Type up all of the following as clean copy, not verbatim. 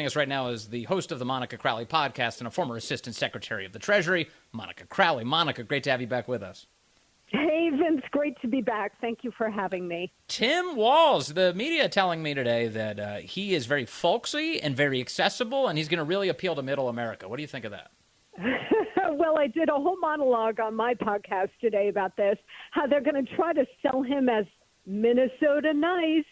Joining us right now is the host of the Monica Crowley podcast and a former Assistant Secretary of the Treasury, Monica Crowley. Monica, great to have you back with us. Hey, Vince, great to be back. Thank you for having me. Tim Walz, the media telling me today that he is very folksy and very accessible, and he's going to really appeal to middle America. What do you think of that? Well, I did a whole monologue on my podcast today about this, how they're going to try to sell him as Minnesota nice.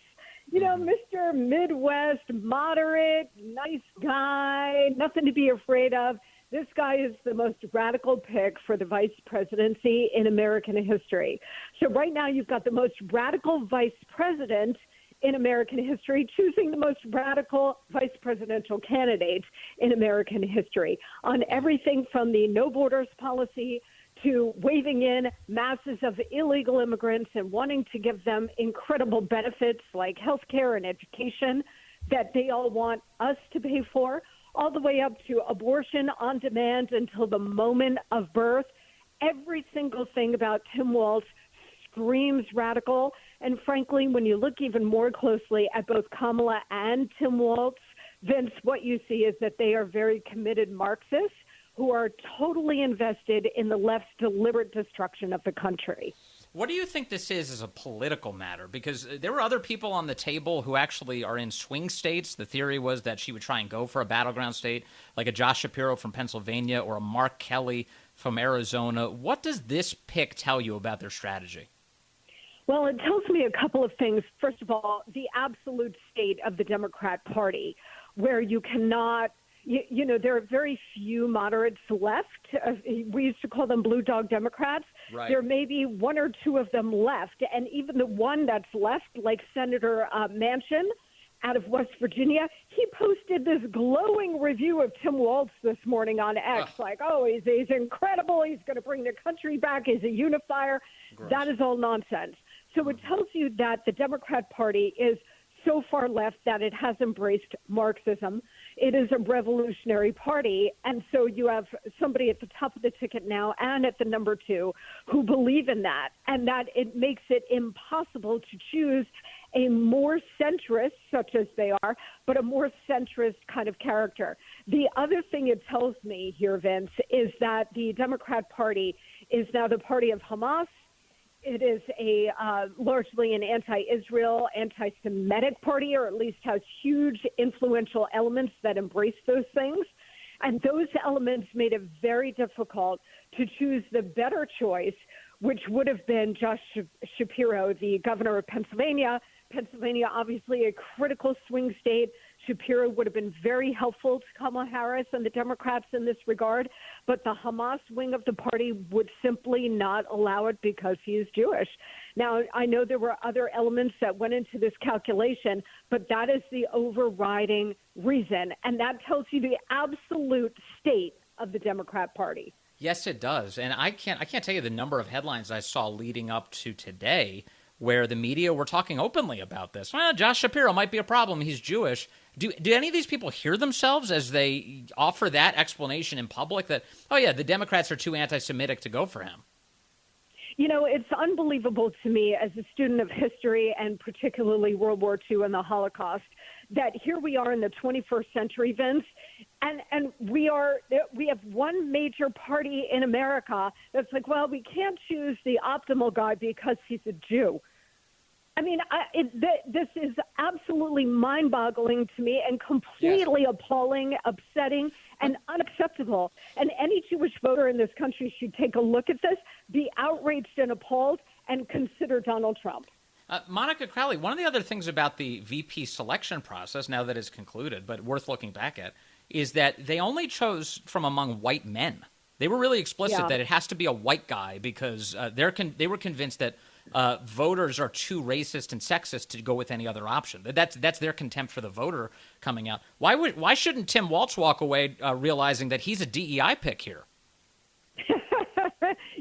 You know, Mr. Midwest, moderate, nice guy, nothing to be afraid of. This guy is the most radical pick for the vice presidency in American history. So right now you've got the most radical vice president in American history choosing the most radical vice presidential candidate in American history on everything from the no borders policy to waving in masses of illegal immigrants and wanting to give them incredible benefits like health care and education that they all want us to pay for, all the way up to abortion on demand until the moment of birth. Every single thing about Tim Walz screams radical. And frankly, when you look even more closely at both Kamala and Tim Walz, Vince, what you see is that they are very committed Marxists who are totally invested in the left's deliberate destruction of the country. What do you think this is as a political matter? Because there were other people on the table who actually are in swing states. The theory was that she would try and go for a battleground state, like a Josh Shapiro from Pennsylvania or a Mark Kelly from Arizona. What does this pick tell you about their strategy? Well, it tells me a couple of things. First of all, the absolute state of the Democrat Party, where you cannot you know, there are very few moderates left. We used to call them blue dog Democrats. Right. There may be one or two of them left. And even the one that's left, like Senator Manchin out of West Virginia, he posted this glowing review of Tim Walz this morning on X, like, oh, he's incredible. He's going to bring the country back. He's a unifier. Gross. That is all nonsense. So it tells you that the Democrat Party is so far left that it has embraced Marxism. It is a revolutionary party. And so you have somebody at the top of the ticket now and at the number two who believe in that, and that it makes it impossible to choose a more centrist, such as they are, but a more centrist kind of character. The other thing it tells me here, Vince, is that the Democrat Party is now the party of Hamas. It is a largely an anti-Israel, anti-Semitic party, or at least has huge influential elements that embrace those things. And those elements made it very difficult to choose the better choice, which would have been Josh Shapiro, the governor of Pennsylvania. Pennsylvania, obviously a critical swing state. Shapiro would have been very helpful to Kamala Harris and the Democrats in this regard, but the Hamas wing of the party would simply not allow it because he is Jewish. Now, I know there were other elements that went into this calculation, but that is the overriding reason, and that tells you the absolute state of the Democrat Party. Yes, it does, and I can't tell you the number of headlines I saw leading up to today where the media were talking openly about this. Well, Josh Shapiro might be a problem. He's Jewish. Do any of these people hear themselves as they offer that explanation in public that, oh, yeah, the Democrats are too anti-Semitic to go for him? You know, it's unbelievable to me as a student of history and particularly World War II and the Holocaust that here we are in the 21st century, Vince, and we have one major party in America that's like, well, we can't choose the optimal guy because he's a Jew. I mean, this is absolutely mind-boggling to me and completely appalling, upsetting, and unacceptable. And any Jewish voter in this country should take a look at this, be outraged and appalled, and consider Donald Trump. Monica Crowley, one of the other things about the VP selection process, now that it's concluded, but worth looking back at, is that they only chose from among white men. They were really explicit that it has to be a white guy because they were convinced that voters are too racist and sexist to go with any other option. That's their contempt for the voter coming out. Why shouldn't Tim Walz walk away realizing that he's a DEI pick here?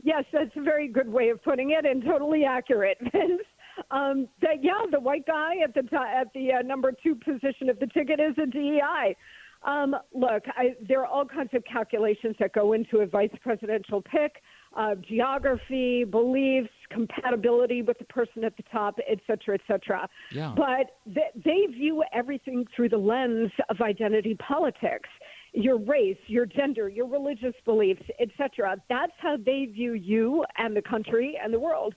Yes, that's a very good way of putting it and totally accurate, Vince. The white guy at the number two position of the ticket is a DEI. Look, there are all kinds of calculations that go into a vice presidential pick. geography, beliefs, compatibility with the person at the top, et cetera, et cetera. Yeah. But they view everything through the lens of identity politics. Your race, your gender, your religious beliefs, et cetera. That's how they view you and the country and the world.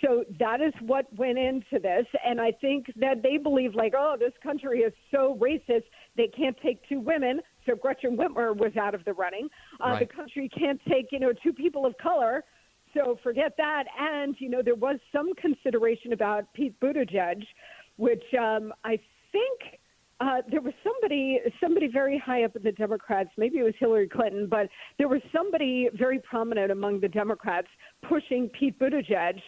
So that is what went into this. And I think that they believe, like, oh, this country is so racist, they can't take two women. So Gretchen Whitmer was out of the running. Right. The country can't take, two people of color. So forget that. And, there was some consideration about Pete Buttigieg, which I think there was somebody very high up in the Democrats, maybe it was Hillary Clinton, but there was somebody very prominent among the Democrats pushing Pete Buttigieg.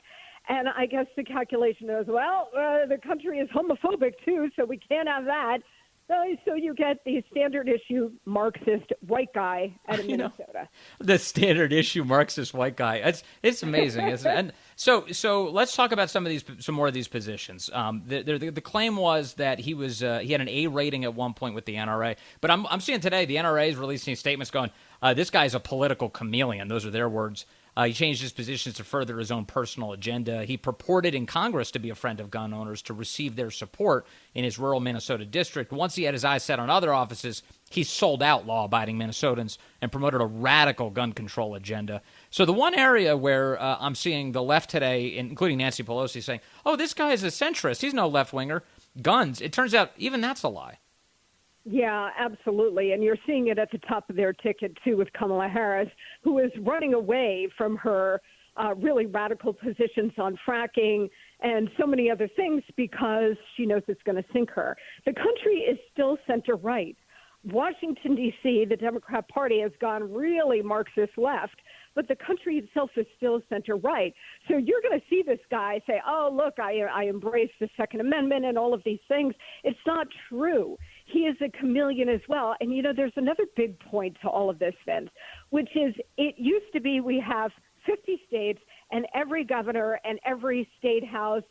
And I guess the calculation is, the country is homophobic, too, so we can't have that. So you get the standard issue Marxist white guy out of Minnesota. The standard issue Marxist white guy. It's amazing, isn't it? And so let's talk about some more of these positions. The claim was that he had an A rating at one point with the NRA, but I'm seeing today the NRA is releasing statements going, this guy's a political chameleon. Those are their words. He changed his positions to further his own personal agenda. He purported in Congress to be a friend of gun owners to receive their support in his rural Minnesota district. Once he had his eyes set on other offices, he sold out law-abiding Minnesotans and promoted a radical gun control agenda. So the one area where I'm seeing the left today, including Nancy Pelosi, saying, oh, this guy is a centrist. He's no left-winger. Guns. It turns out even that's a lie. Yeah, absolutely. And you're seeing it at the top of their ticket, too, with Kamala Harris, who is running away from her really radical positions on fracking and so many other things because she knows it's going to sink her. The country is still center-right. Washington, D.C., the Democrat Party has gone really Marxist left, but the country itself is still center-right. So you're going to see this guy say, oh, look, I embrace the Second Amendment and all of these things. It's not true. He is a chameleon as well. And, there's another big point to all of this, Vince, which is it used to be we have 50 states and every governor and every state house,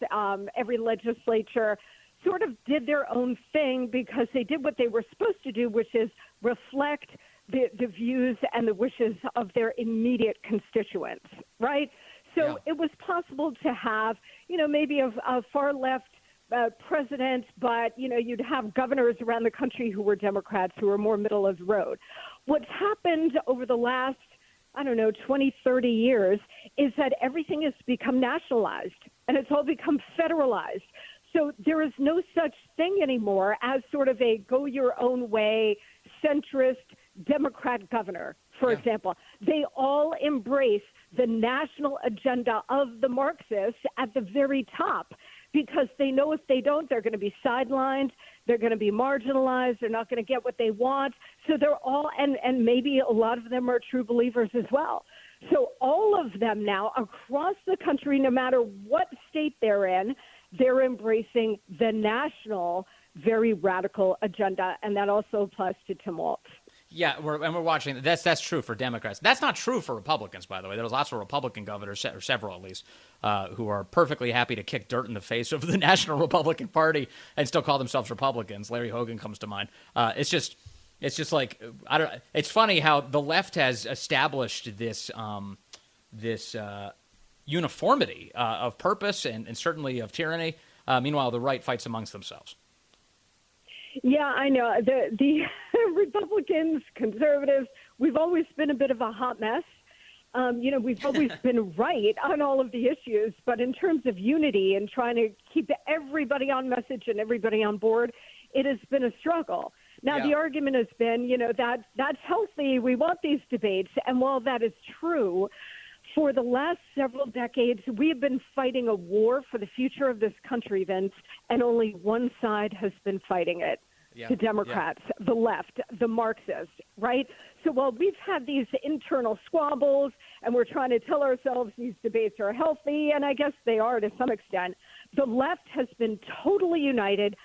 every legislature sort of did their own thing because they did what they were supposed to do, which is reflect the views and the wishes of their immediate constituents, right? So It was possible to have, maybe a far left president, but, you'd have governors around the country who were Democrats who were more middle of the road. What's happened over the last, 20, 30 years is that everything has become nationalized and it's all become federalized. So there is no such thing anymore as sort of a go your own way, centrist Democrat governor, for example. They all embrace the national agenda of the Marxists at the very top because they know if they don't, they're going to be sidelined, they're going to be marginalized, they're not going to get what they want. So they're all, and maybe a lot of them are true believers as well. So all of them now across the country, no matter what state they're in, they're embracing the national, very radical agenda, and that also applies to Tim Walz. Yeah, we're watching. That's true for Democrats. That's not true for Republicans, by the way. There's lots of Republican governors, or several at least, who are perfectly happy to kick dirt in the face of the National Republican Party and still call themselves Republicans. Larry Hogan comes to mind. It's just like It's funny how the left has established this uniformity of purpose and certainly of tyranny. Meanwhile, the right fights amongst themselves. Yeah, I know. The Republicans, conservatives, we've always been a bit of a hot mess. We've always been right on all of the issues, but in terms of unity and trying to keep everybody on message and everybody on board, it has been a struggle. Now, The argument has been, that's healthy. We want these debates. And while that is true, for the last several decades, we have been fighting a war for the future of this country, Vince, and only one side has been fighting it. The Democrats, the left, the Marxists, right? So while we've had these internal squabbles and we're trying to tell ourselves these debates are healthy, and I guess they are to some extent, the left has been totally united,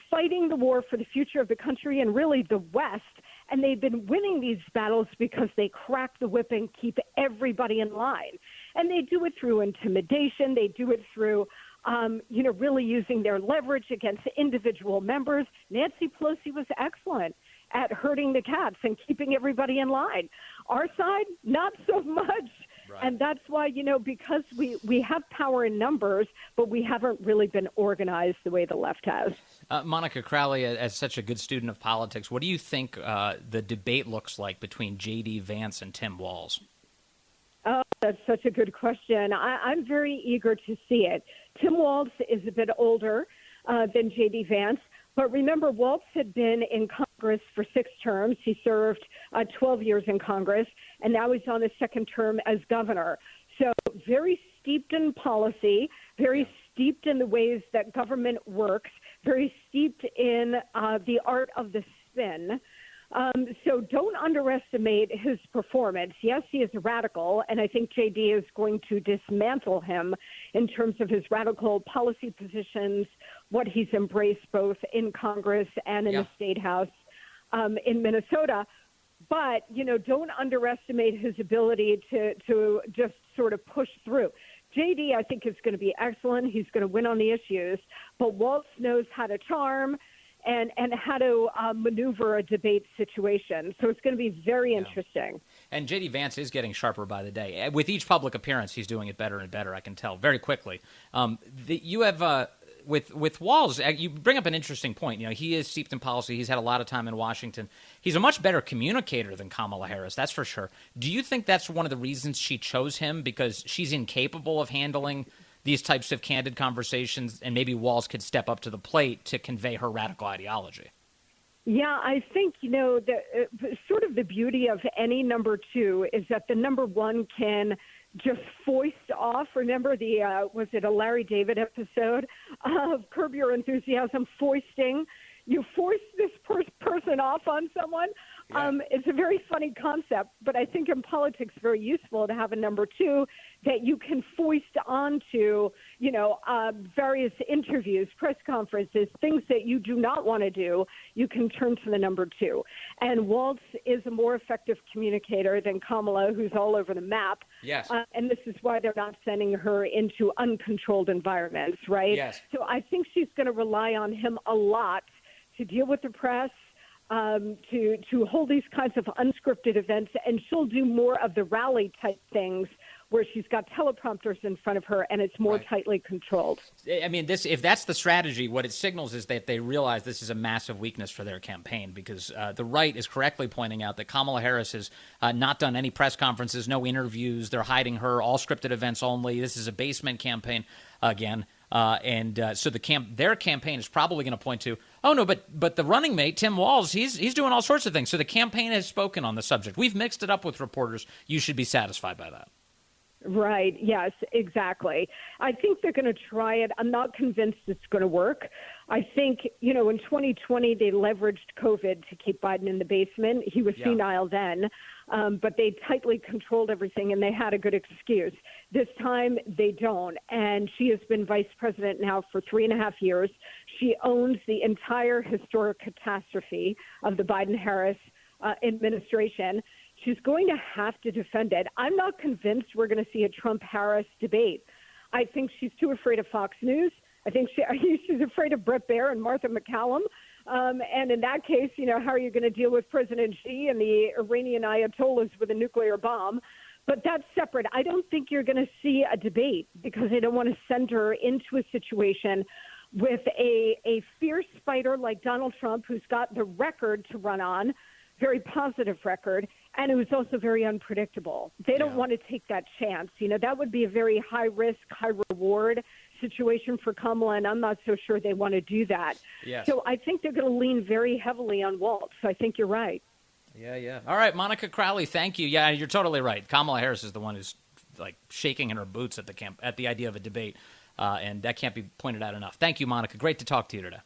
fighting the war for the future of the country and really the West. And they've been winning these battles because they crack the whip and keep everybody in line. And they do it through intimidation. They do it through, really using their leverage against individual members. Nancy Pelosi was excellent at herding the cats and keeping everybody in line. Our side, not so much. And that's why, because we have power in numbers, but we haven't really been organized the way the left has. Monica Crowley, as such a good student of politics, what do you think the debate looks like between J.D. Vance and Tim Walz? Oh, that's such a good question. I'm very eager to see it. Tim Walz is a bit older than J.D. Vance. But remember, Walz had been in Congress for 6 terms. He served 12 years in Congress, and now he's on his second term as governor. So very steeped in policy, very steeped in the ways that government works, very steeped in the art of the spin. So don't underestimate his performance. Yes, he is a radical, and I think JD is going to dismantle him in terms of his radical policy positions, what he's embraced both in Congress and in the State House in Minnesota. But, don't underestimate his ability to just sort of push through. JD, I think, is going to be excellent. He's going to win on the issues. But Walz knows how to charm and how to maneuver a debate situation. So it's going to be very interesting. And J.D. Vance is getting sharper by the day. With each public appearance, he's doing it better and better, I can tell, very quickly. You have with Walz, you bring up an interesting point. He is steeped in policy. He's had a lot of time in Washington. He's a much better communicator than Kamala Harris, that's for sure. Do you think that's one of the reasons she chose him, because she's incapable of handling these types of candid conversations, and maybe Walz could step up to the plate to convey her radical ideology? Yeah, I think, sort of the beauty of any number 2 is that the number 1 can just foist off. Remember was it a Larry David episode of Curb Your Enthusiasm, foisting? You force this person off on someone. It's a very funny concept, but I think in politics very useful to have a number 2 that you can foist onto, various interviews, press conferences, things that you do not want to do. You can turn to the number 2. And Walz is a more effective communicator than Kamala, who's all over the map. Yes. And this is why they're not sending her into uncontrolled environments, right? Yes. So I think she's going to rely on him a lot to deal with the press, to hold these kinds of unscripted events, and she'll do more of the rally type things where she's got teleprompters in front of her and it's more tightly controlled. I mean, if that's the strategy, what it signals is that they realize this is a massive weakness for their campaign, because the right is correctly pointing out that Kamala Harris has not done any press conferences, no interviews. They're hiding her, all scripted events only. This is a basement campaign again. So their campaign is probably going to point to, oh no, but the running mate, Tim Walz, he's doing all sorts of things. So the campaign has spoken on the subject. We've mixed it up with reporters. You should be satisfied by that. Right. Yes, exactly. I think they're going to try it. I'm not convinced it's going to work. I think, in 2020, they leveraged COVID to keep Biden in the basement. He was senile then, but they tightly controlled everything, and they had a good excuse. This time, they don't. And she has been vice president now for 3.5 years. She owns the entire historic catastrophe of the Biden-Harris administration. She's going to have to defend it. I'm not convinced we're going to see a Trump-Harris debate. I think she's too afraid of Fox News. I think she's afraid of Bret Baier and Martha McCallum. And in that case, how are you going to deal with President Xi and the Iranian Ayatollahs with a nuclear bomb? But that's separate. I don't think you're going to see a debate because they don't want to send her into a situation with a fierce fighter like Donald Trump, who's got the record to run on, very positive record, and it was also very unpredictable. They don't want to take that chance. That would be a very high risk, high reward situation for Kamala, and I'm not so sure they want to do that. Yes. So I think they're going to lean very heavily on Walz. So I think you're right. Yeah. All right, Monica Crowley, thank you. Yeah, you're totally right. Kamala Harris is the one who's like shaking in her boots at the idea of a debate, and that can't be pointed out enough. Thank you, Monica. Great to talk to you today.